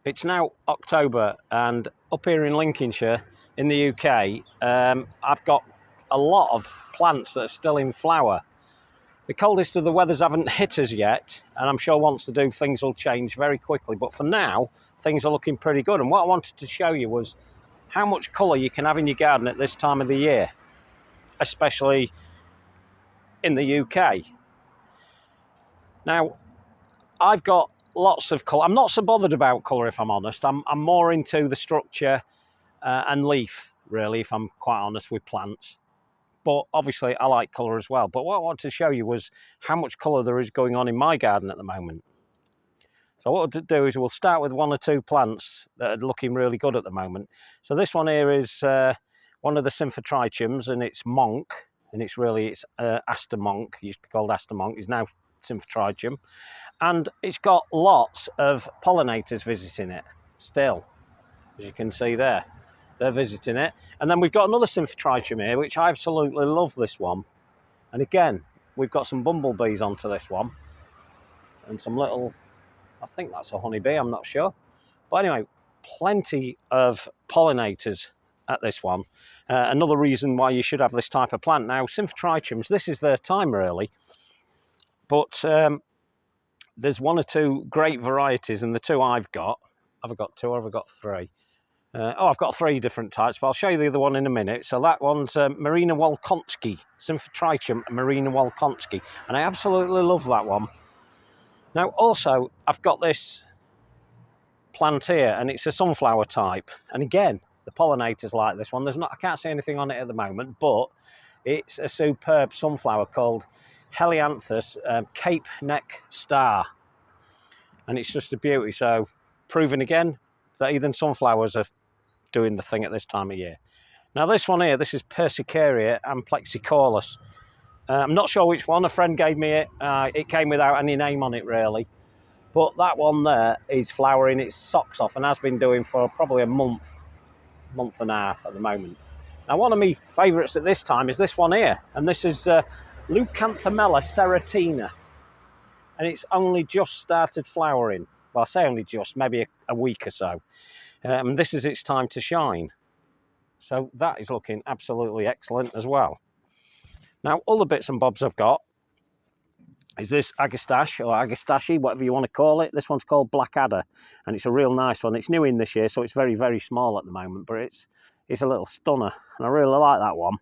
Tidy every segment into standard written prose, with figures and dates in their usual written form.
It's now October, and up here in Lincolnshire in the UK, I've got a lot of plants that are still in flower. The coldest of the weathers haven't hit us yet, and I'm sure once they do, things will change very quickly. But for now, things are looking pretty good. And what I wanted to show you was how much colour you can have in your garden at this time of the year, especially in the UK. Now, I've got lots of colour. I'm not so bothered about colour, if I'm honest. I'm more into the structure and leaf, really, if I'm quite honest with plants. But obviously I like colour as well. But what I wanted to show you was how much colour there is going on in my garden at the moment. So what we'll do is we'll start with one or two plants that are looking really good at the moment. So this one here is one of the Symphotrichums, and it's Monk, and it's Aster Monk. It used to be called Aster Monk. It's now Symphotrichum. And it's got lots of pollinators visiting it still, as you can see there. They're visiting it. And then we've got another Symphotrichum here, which I absolutely love, this one. And again, we've got some bumblebees onto this one. And some little, I think that's a honeybee, I'm not sure. But anyway, plenty of pollinators at this one. Another reason why you should have this type of plant. Now, Symphotrichums, this is their time really. But there's one or two great varieties, and the two I've got, have I got two or have I got three? I've got three different types, but I'll show you the other one in a minute. So that one's Marina Wolkonsky, Symphotrichum Marina Wolkonsky, and I absolutely love that one. Now, also, I've got this plant here, and it's a sunflower type. And again, the pollinators like this one. I can't see anything on it at the moment, but it's a superb sunflower called Helianthus Cape Neck Star, and it's just a beauty. So, proving again that even sunflowers are doing the thing at this time of year. Now this one here, this is Persicaria amplexicaulis. I'm not sure which one. A friend gave me it. It came without any name on it really, but that one there is flowering its socks off and has been doing for probably a month and a half at the moment. Now one of my favourites at this time is this one here, and this is Leucanthemella serratina, and it's only just started flowering. Well, I say only just, maybe a week or so. And this is its time to shine. So that is looking absolutely excellent as well. Now, other bits and bobs I've got is this Agastache, or Agastache, whatever you want to call it. This one's called Blackadder, and it's a real nice one. It's new in this year, so it's very, very small at the moment, but it's a little stunner, and I really like that one.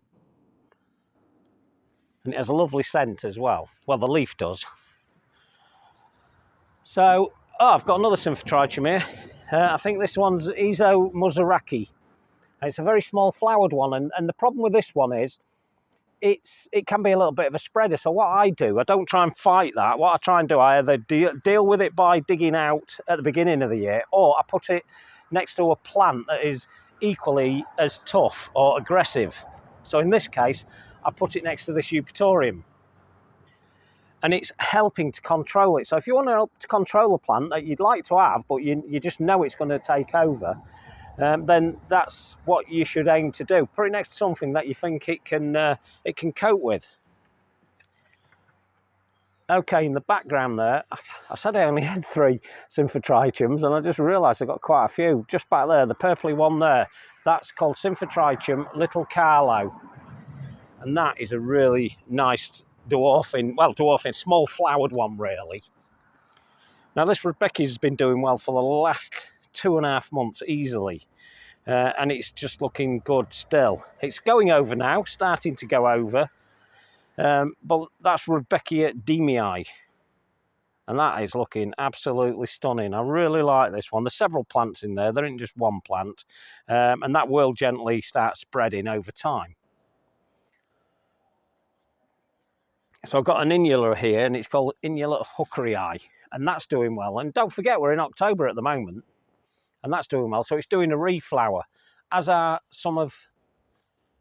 And it has a lovely scent as well. Well, the leaf does. So, I've got another Symphotrichum here. I think this one's Iso Muzuraki. It's a very small flowered one, and the problem with this one is it can be a little bit of a spreader. So what I do, I don't try and fight that. What I try and do, I either deal with it by digging out at the beginning of the year, or I put it next to a plant that is equally as tough or aggressive. So in this case, I put it next to this Eupatorium. And it's helping to control it. So if you want to help to control a plant that you'd like to have, but you just know it's going to take over, then that's what you should aim to do. Put it next to something that you think it can cope with. Okay, in the background there, I said I only had three Symphotrichums, and I just realised I've got quite a few. Just back there, the purpley one there, that's called Symphotrichum Little Carlo. And that is a really nice dwarfing, small flowered one really. Now this Rebecca's been doing well for the last 2.5 months easily, and it's just looking good still. It's going over now, starting to go over, but that's Rebecca Demii, and that is looking absolutely stunning. I really like this one. There's several plants in there, there isn't just one plant, and that will gently start spreading over time. So I've got an Inula here, and it's called Inula Hookerii, and that's doing well. And don't forget, we're in October at the moment, and that's doing well. So it's doing a reflower, as are some of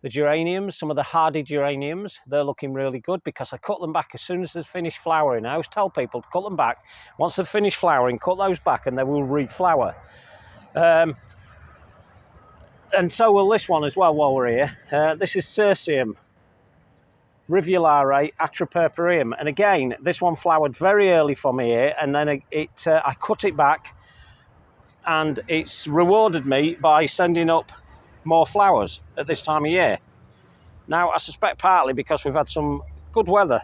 the geraniums, some of the hardy geraniums. They're looking really good because I cut them back as soon as they've finished flowering. I always tell people to cut them back. Once they've finished flowering, cut those back and they will reflower. And so will this one as well while we're here. This is Cirsium Rivulare Atripurpureum, and again this one flowered very early for me here, and then I cut it back and it's rewarded me by sending up more flowers at this time of year. Now, I suspect partly because we've had some good weather,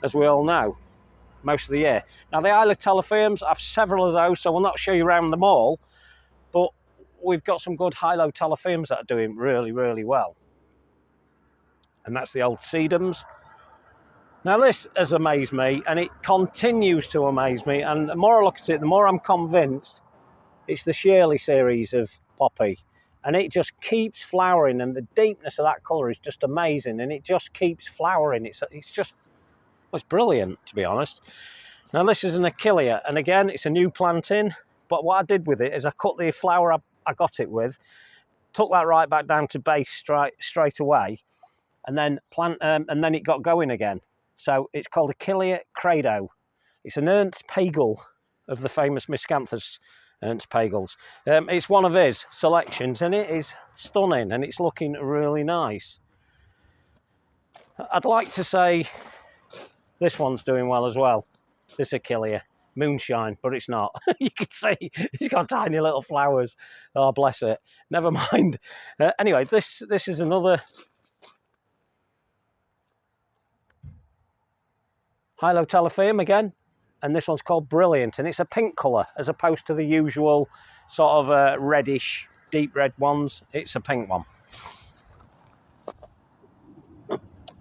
as we all know, most of the year. Now, the Hylotelophyums, I've several of those, so we'll not show you around them all, but we've got some good Hylotelophyums that are doing really, really well. And that's the old sedums. Now, this has amazed me, and it continues to amaze me, and the more I look at it, the more I'm convinced it's the Shirley series of poppy, and it just keeps flowering, and the deepness of that colour is just amazing, and it just keeps flowering. It's brilliant, to be honest. Now, this is an Achillea, and again, it's a new planting, but what I did with it is I cut the flower I got it with, took that right back down to base straight away, and then it got going again. So it's called Achillea credo. It's an Ernst Pagel of the famous Miscanthus Ernst Pagels. It's one of his selections, and it is stunning, and it's looking really nice. I'd like to say this one's doing well as well, this Achillea. Moonshine, but it's not. You can see it's got tiny little flowers. Oh, bless it. Never mind. Anyway, this is another Hylotelophyum again, and this one's called Brilliant, and it's a pink colour as opposed to the usual sort of reddish, deep red ones. It's a pink one.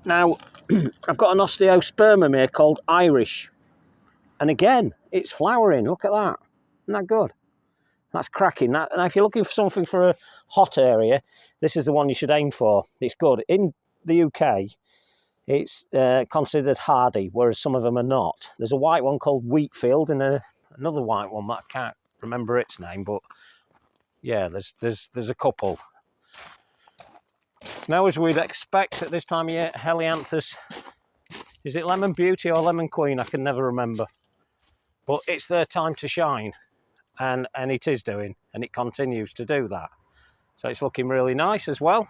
Now, I've got an osteospermum here called Irish, and again, it's flowering. Look at that. Isn't that good? That's cracking. Now, if you're looking for something for a hot area, this is the one you should aim for. It's good. In the UK, it's considered hardy, whereas some of them are not. There's a white one called Wheatfield and another white one that I can't remember its name, but yeah, there's a couple. Now, as we'd expect at this time of year, Helianthus, is it Lemon Beauty or Lemon Queen? I can never remember. But it's their time to shine, and it is doing, and it continues to do that. So it's looking really nice as well.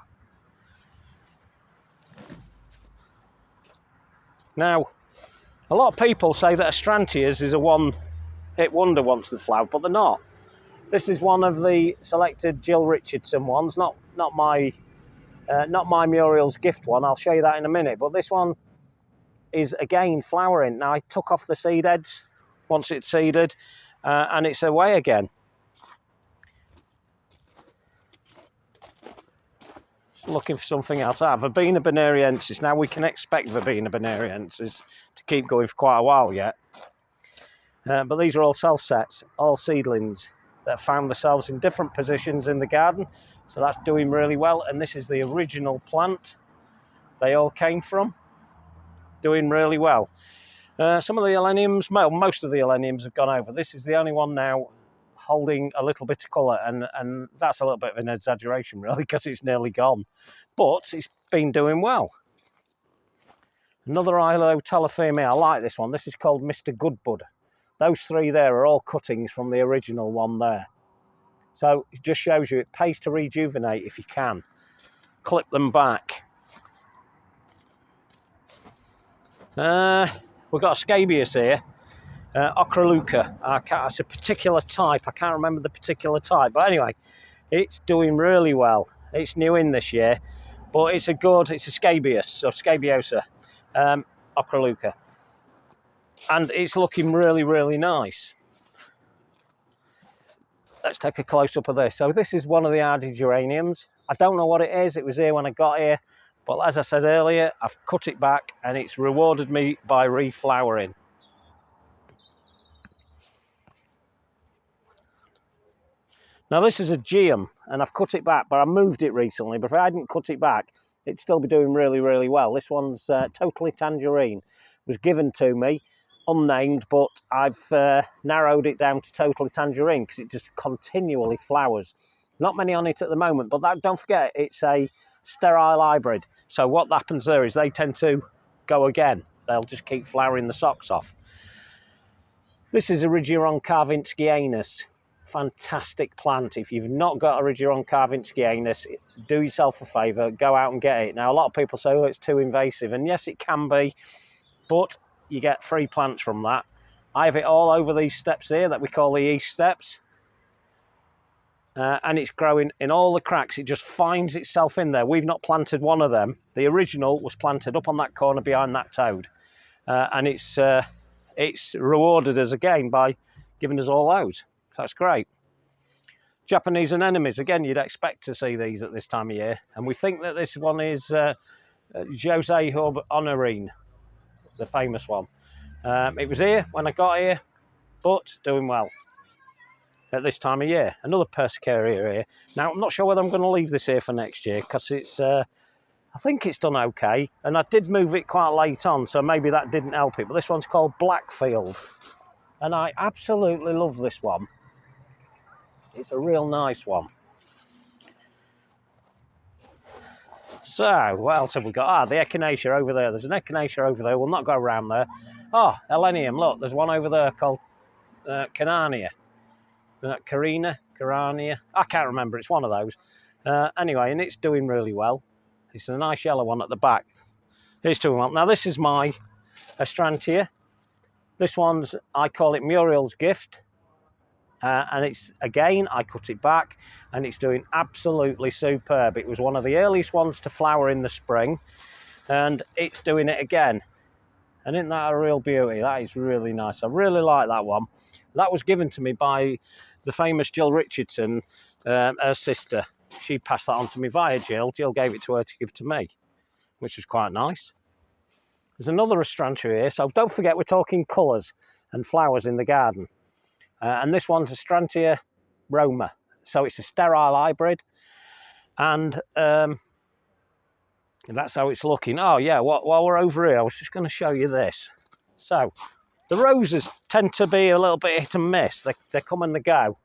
Now, a lot of people say that Astrantias is a one-hit wonder once they've flowered, but they're not. This is one of the selected Jill Richardson ones, not my Muriel's Gift one. I'll show you that in a minute. But this one is again flowering. Now, I took off the seed heads once it's seeded, and it's away again. Looking for something else. Verbena bonariensis. Now, we can expect Verbena bonariensis to keep going for quite a while yet. But these are all self-sets, all seedlings that found themselves in different positions in the garden. So that's doing really well. And this is the original plant they all came from. Doing really well. Some of the Eleniums, well, most of the Eleniums have gone over. This is the only one now holding a little bit of colour, and that's a little bit of an exaggeration, really, because it's nearly gone. But it's been doing well. Another Hylotelophyum here. I like this one. This is called Mr. Goodbud. Those three there are all cuttings from the original one there. So it just shows you it pays to rejuvenate if you can. Clip them back. We've got a scabious here. Ocraluca. It's a particular type. I can't remember the particular type. But anyway, it's doing really well. It's new in this year. But it's a scabious, so scabiosa. Ocraluca. And it's looking really, really nice. Let's take a close-up of this. So this is one of the hardy geraniums. I don't know what it is. It was here when I got here. But as I said earlier, I've cut it back and it's rewarded me by reflowering. Now, this is a geum, and I've cut it back, but I moved it recently. But if I hadn't cut it back, it'd still be doing really, really well. This one's totally tangerine. It was given to me, unnamed, but I've narrowed it down to totally tangerine because it just continually flowers. Not many on it at the moment, but don't forget, it's a sterile hybrid. So what happens there is they tend to go again. They'll just keep flowering the socks off. This is Erigeron carvinskianus. Fantastic plant. If you've not got Erigeron carvinskianus, do yourself a favour, go out and get it. Now, a lot of people say, oh, it's too invasive, and yes, it can be, but you get free plants from that. I have it all over these steps here that we call the east steps, and it's growing in all the cracks. It just finds itself in there. We've not planted one of them. The original was planted up on that corner behind that toad, and it's rewarded us again by giving us all those. That's great. Japanese anemones, again, you'd expect to see these at this time of year, and we think that this one is Jose Hub Honorine, the famous one. It was here when I got here, but doing well at this time of year. Another persicaria here. Now, I'm not sure whether I'm going to leave this here for next year, because it's I think it's done okay, and I did move it quite late on, so maybe that didn't help it. But this one's called Blackfield, and I absolutely love this one. It's a real nice one. So, what else have we got? The echinacea over there. There's an echinacea over there. We'll not go around there. Oh, Elenium. Look, there's one over there called Carania. Carania. I can't remember. It's one of those. Anyway, and it's doing really well. It's a nice yellow one at the back. It's doing well. Now, this is my Astrantia. This one's, I call it Muriel's Gift. And it's, again, I cut it back, and it's doing absolutely superb. It was one of the earliest ones to flower in the spring, and it's doing it again. And isn't that a real beauty? That is really nice. I really like that one. That was given to me by the famous Jill Richardson, her sister. She passed that on to me via Jill. Jill gave it to her to give to me, which was quite nice. There's another Astrantia here, so don't forget we're talking colours and flowers in the garden. And this one's Astrantia Roma. So it's a sterile hybrid. And that's how it's looking. Oh, yeah, while we're over here, I was just going to show you this. So the roses tend to be a little bit hit and miss. They come and they go.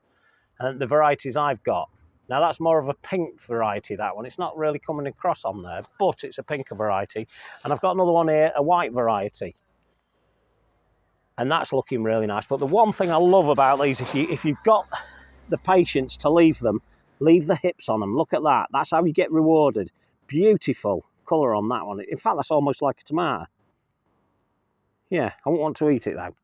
And the varieties I've got. Now, that's more of a pink variety, that one. It's not really coming across on there, but it's a pinker variety. And I've got another one here, a white variety. And that's looking really nice. But the one thing I love about these, if you've got the patience to leave them, leave the hips on them. Look at that. That's how you get rewarded. Beautiful colour on that one. In fact, that's almost like a tomato. Yeah, I won't want to eat it though.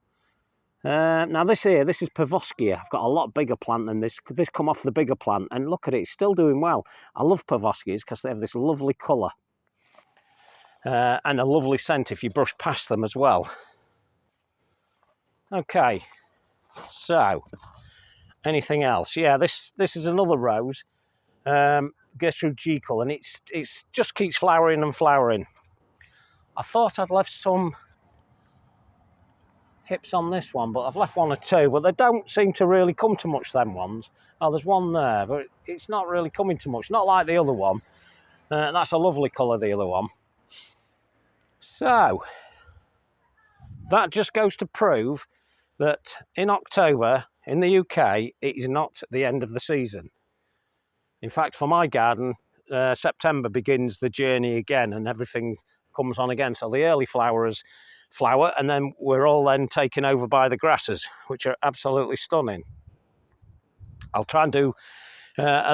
Now this is Pavoskia. I've got a lot bigger plant than this. This come off the bigger plant, and look at it, it's still doing well. I love Pavoskias because they have this lovely colour and a lovely scent if you brush past them as well. Okay, so anything else? Yeah, this is another rose, Gertrude Jekyll, and it's just keeps flowering and flowering. I thought I'd left some hips on this one, but I've left one or two, but they don't seem to really come to much, them ones. Oh, there's one there, but it's not really coming to much, not like the other one. That's a lovely colour, the other one. So that just goes to prove that in October in the UK it is not the end of the season. In fact, for my garden, September begins the journey again, and everything comes on again. So the early flowers flower, and then we're all then taken over by the grasses, which are absolutely stunning. I'll try and do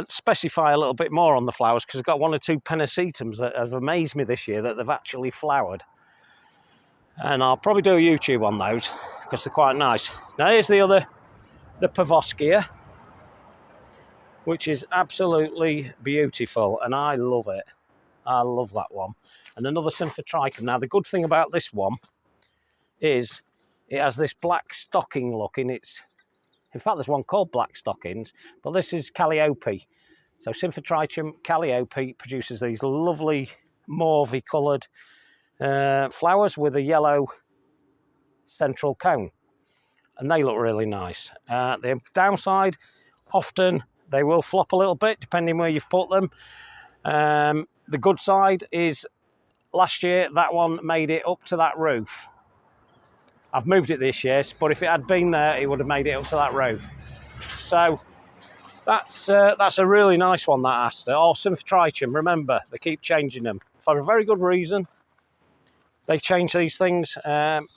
specify a little bit more on the flowers, because I've got one or two pennisetums that have amazed me this year that they've actually flowered. And I'll probably do a YouTube on those because they're quite nice. Now here's the Pavoskia, which is absolutely beautiful, and I love it. I love that one. And another Symphotricum. Now the good thing about this one is it has this black stocking look in its. In fact, there's one called Black Stockings, but this is Calliope. So Symphotricum Calliope produces these lovely mauvey coloured flowers with a yellow central cone, and they look really nice. The downside, often they will flop a little bit depending where you've put them. The good side is last year that one made it up to that roof. I've moved it this year, but if it had been there, it would have made it up to that roof. So that's a really nice one, that aster. Oh, Symphotricum, remember, they keep changing them for a very good reason. They change these things, and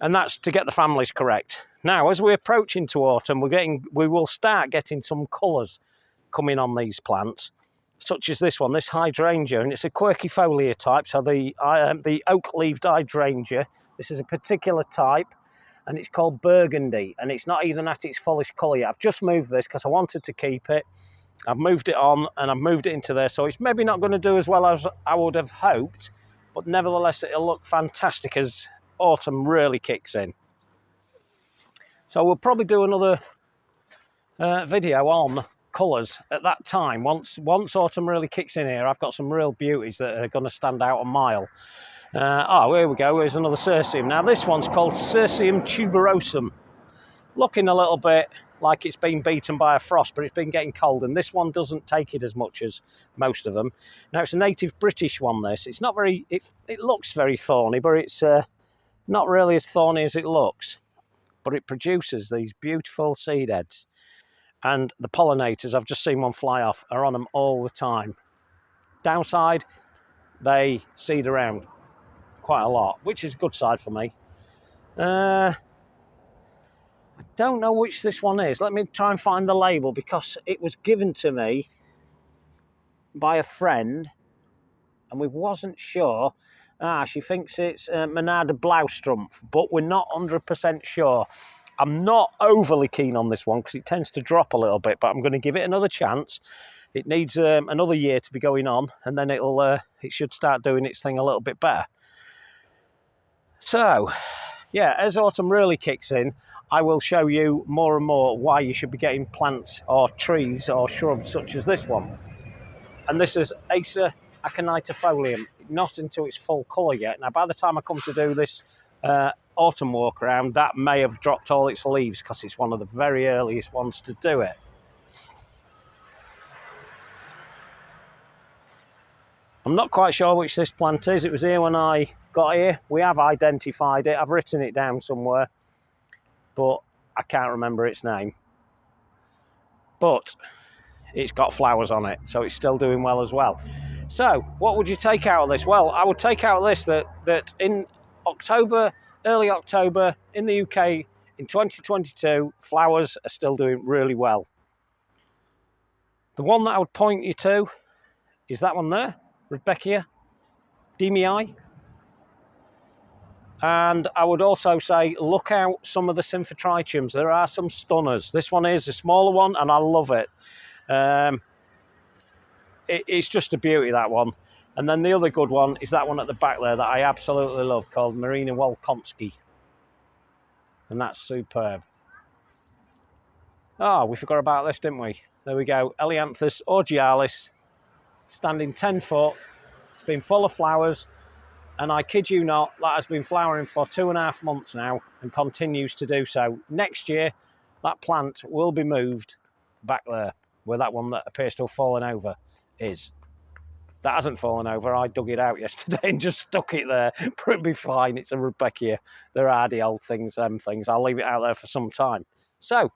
that's to get the families correct. Now, as we approach into autumn, we will start getting some colours coming on these plants, such as this one, this hydrangea, and it's a quercifolia type. So the oak-leaved hydrangea. This is a particular type, and it's called Burgundy, and it's not even at its fullest colour yet. I've just moved this because I wanted to keep it. I've moved it on and I've moved it into there, so it's maybe not going to do as well as I would have hoped, but nevertheless it'll look fantastic as autumn really kicks in. So we'll probably do another video on colours at that time. Once autumn really kicks in here, I've got some real beauties that are going to stand out a mile. Oh, here we go. Here's another Cirsium. Now this one's called Cirsium tuberosum. Looking a little bit like it's been beaten by a frost, but it's been getting cold, and this one doesn't take it as much as most of them. Now it's a native British one, this. It's not very, it looks very thorny, but it's not really as thorny as it looks. But it produces these beautiful seed heads. And the pollinators, I've just seen one fly off, are on them all the time. Downside, they seed around quite a lot, which is a good side for me. I don't know which this one is. Let me try and find the label, because it was given to me by a friend and we wasn't sure. She thinks it's Monada Blaustrumpf, but we're not 100% sure. I'm not overly keen on this one because it tends to drop a little bit, but I'm going to give it another chance. It needs another year to be going on, and then it should start doing its thing a little bit better. So, yeah, as autumn really kicks in, I will show you more and more why you should be getting plants or trees or shrubs such as this one. And this is Acer aconitifolium, not into its full colour yet. Now, by the time I come to do this autumn walk around, that may have dropped all its leaves because it's one of the very earliest ones to do it. I'm not quite sure which this plant is. It was here when I got here. We have identified it. I've written it down somewhere, but I can't remember its name. But it's got flowers on it, so it's still doing well as well. So what would you take out of this? Well, I would take out of this that in October, early October in the UK in 2022, flowers are still doing really well. The one that I would point you to is that one there, Rudbeckia Demii. And I would also say, look out some of the Symphotrichums. There are some stunners. This one is a smaller one, and I love it. It's just a beauty, that one. And then the other good one is that one at the back there that I absolutely love, called Marina Wolkonsky. And that's superb. Oh, we forgot about this, didn't we? There we go. Elianthus augialis, standing 10 foot. It's been full of flowers. And I kid you not, that has been flowering for 2.5 months now and continues to do so. Next year, that plant will be moved back there, where that one that appears to have fallen over is. That hasn't fallen over. I dug it out yesterday and just stuck it there. But it'll be fine. It's a Rudbeckia. They're hardy old things, them things. I'll leave it out there for some time. So,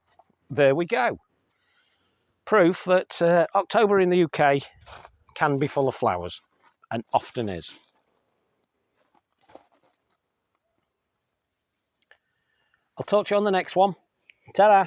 there we go. Proof that October in the UK can be full of flowers, and often is. I'll talk to you on the next one. Ta-da!